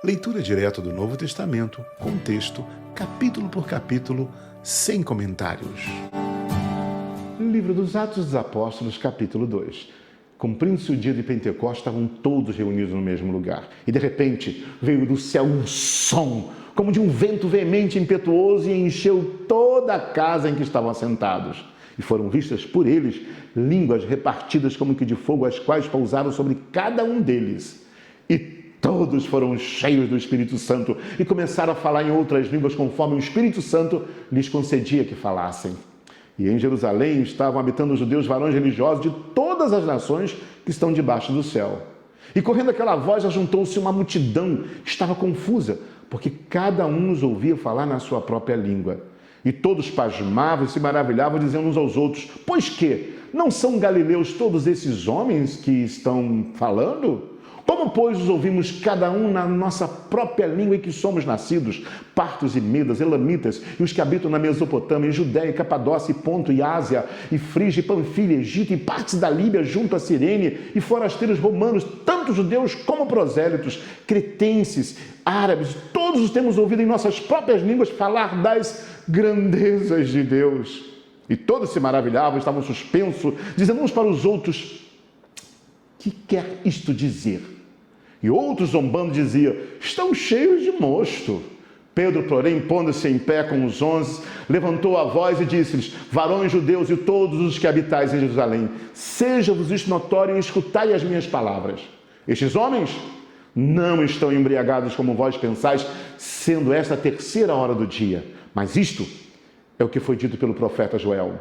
Leitura direta do Novo Testamento, com texto, capítulo por capítulo, sem comentários. Livro dos Atos dos Apóstolos, capítulo 2. Cumprindo-se o dia de Pentecostes, estavam todos reunidos no mesmo lugar. E de repente veio do céu um som, como de um vento veemente e impetuoso, e encheu toda a casa em que estavam assentados. E foram vistas por eles línguas repartidas como que de fogo, as quais pousaram sobre cada um deles. E todos foram cheios do Espírito Santo e começaram a falar em outras línguas conforme o Espírito Santo lhes concedia que falassem. E em Jerusalém estavam habitando os judeus varões religiosos de todas as nações que estão debaixo do céu. E correndo aquela voz, ajuntou-se uma multidão, estava confusa, porque cada um os ouvia falar na sua própria língua. E todos pasmavam e se maravilhavam, dizendo uns aos outros: pois que? Não são galileus todos esses homens que estão falando? Como, pois, os ouvimos cada um na nossa própria língua em que somos nascidos, partos e medas, elamitas, e os que habitam na Mesopotâmia, em Judéia, Capadócia, e Ponto, e Ásia, e Frígia, e Panfilha, Egito, e partes da Líbia junto a Cirene, e forasteiros romanos, tanto judeus como prosélitos, cretenses, árabes, todos os temos ouvido em nossas próprias línguas falar das grandezas de Deus. E todos se maravilhavam, estavam suspensos, dizendo uns para os outros: que quer isto dizer? E outros, zombando, diziam: estão cheios de mosto. Pedro, porém, pondo-se em pé com os 11, levantou a voz e disse-lhes: varões judeus e todos os que habitais em Jerusalém, seja-vos isto notório e escutai as minhas palavras. Estes homens não estão embriagados como vós pensais, sendo esta a terceira hora do dia. Mas isto é o que foi dito pelo profeta Joel.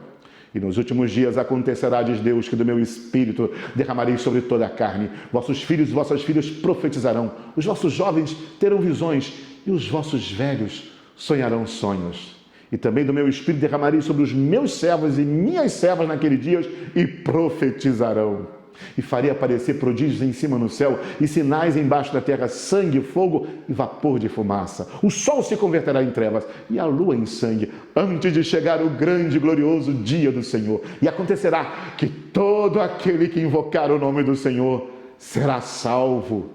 E nos últimos dias acontecerá, diz Deus, que do meu Espírito derramarei sobre toda a carne. Vossos filhos e vossas filhas profetizarão. Os vossos jovens terão visões e os vossos velhos sonharão sonhos. E também do meu Espírito derramarei sobre os meus servos e minhas servas naquele dia e profetizarão. E farei aparecer prodígios em cima no céu e sinais embaixo da terra, sangue, fogo e vapor de fumaça. O sol se converterá em trevas e a lua em sangue, antes de chegar o grande e glorioso dia do Senhor. E acontecerá que todo aquele que invocar o nome do Senhor será salvo.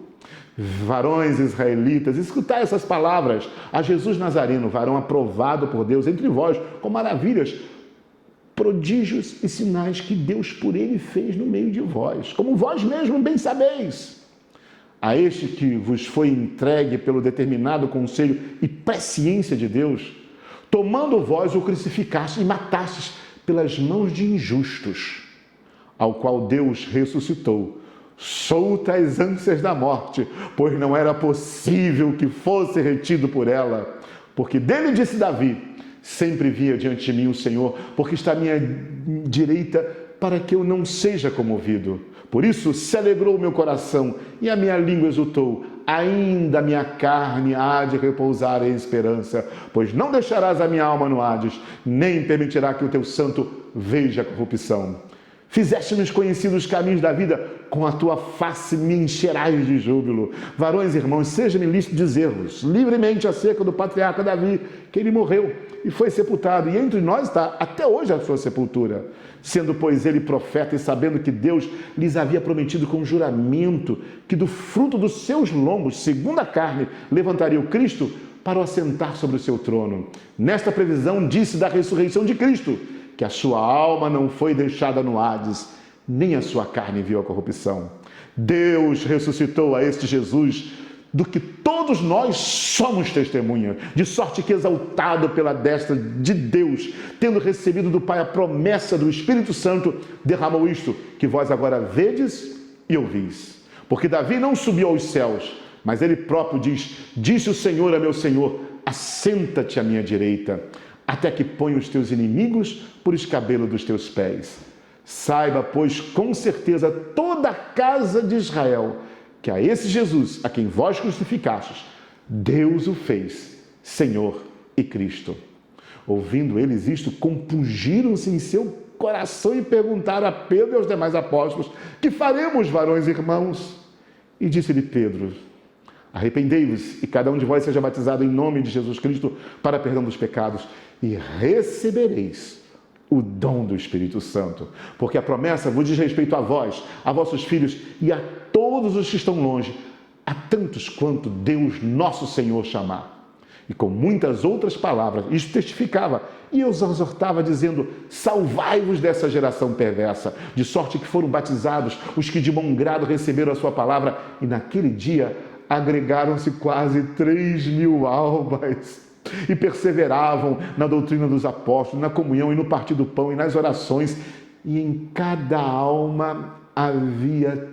Varões israelitas, escutai essas palavras: a Jesus Nazareno, varão aprovado por Deus entre vós, com maravilhas, prodígios e sinais que Deus por ele fez no meio de vós, como vós mesmos bem sabeis. A este que vos foi entregue pelo determinado conselho e presciência de Deus, tomando vós o crucificaste e matastes pelas mãos de injustos, ao qual Deus ressuscitou, solta as ânsias da morte, pois não era possível que fosse retido por ela. Porque dele disse Davi: sempre via diante de mim o Senhor, porque está à minha direita, para que eu não seja comovido. Por isso se alegrou o meu coração e a minha língua exultou. Ainda a minha carne há de repousar em esperança, pois não deixarás a minha alma no Hades, nem permitirá que o teu santo veja a corrupção. Fizeste-nos conhecidos os caminhos da vida, com a tua face me encherás de júbilo. Varões, irmãos, seja-me lícito dizer-vos livremente acerca do patriarca Davi, que ele morreu e foi sepultado, e entre nós está até hoje a sua sepultura. Sendo, pois, ele profeta, e sabendo que Deus lhes havia prometido com juramento que do fruto dos seus lombos, segundo a carne, levantaria o Cristo para o assentar sobre o seu trono. Nesta previsão disse da ressurreição de Cristo, que a sua alma não foi deixada no Hades, nem a sua carne viu a corrupção. Deus ressuscitou a este Jesus, do que todos nós somos testemunha, de sorte que, exaltado pela destra de Deus, tendo recebido do Pai a promessa do Espírito Santo, derramou isto que vós agora vedes e ouvis. Porque Davi não subiu aos céus, mas ele próprio diz: disse o Senhor a meu Senhor, assenta-te à minha direita, até que ponha os teus inimigos por escabelo dos teus pés. Saiba, pois, com certeza toda a casa de Israel, que a esse Jesus, a quem vós crucificastes, Deus o fez Senhor e Cristo. Ouvindo eles isto, compungiram-se em seu coração e perguntaram a Pedro e aos demais apóstolos: que faremos, varões irmãos? E disse-lhe Pedro: arrependei-vos e cada um de vós seja batizado em nome de Jesus Cristo para perdão dos pecados, e recebereis o dom do Espírito Santo, porque a promessa vos diz respeito a vós, a vossos filhos e a todos os que estão longe, a tantos quanto Deus nosso Senhor chamar. E com muitas outras palavras, isto testificava e os exortava, dizendo: salvai-vos dessa geração perversa, de sorte que foram batizados os que de bom grado receberam a sua palavra. E naquele dia agregaram-se quase 3.000 almas e perseveravam na doutrina dos apóstolos, na comunhão e no partir do pão e nas orações. E em cada alma havia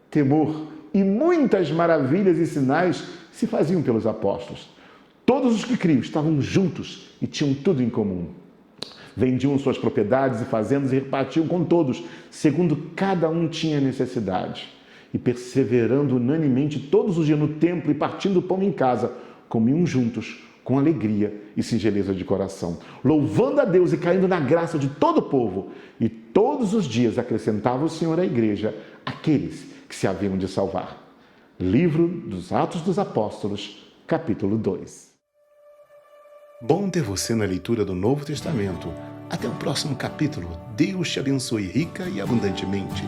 temor, e muitas maravilhas e sinais se faziam pelos apóstolos. Todos os que criam estavam juntos e tinham tudo em comum. Vendiam suas propriedades e fazendas e repartiam com todos, segundo cada um tinha necessidade. E perseverando unanimemente todos os dias no templo e partindo o pão em casa, comiam juntos com alegria e singeleza de coração, louvando a Deus e caindo na graça de todo o povo. E todos os dias acrescentava o Senhor à igreja aqueles que se haviam de salvar. Livro dos Atos dos Apóstolos, capítulo 2. Bom ter você na leitura do Novo Testamento. Até o próximo capítulo. Deus te abençoe rica e abundantemente.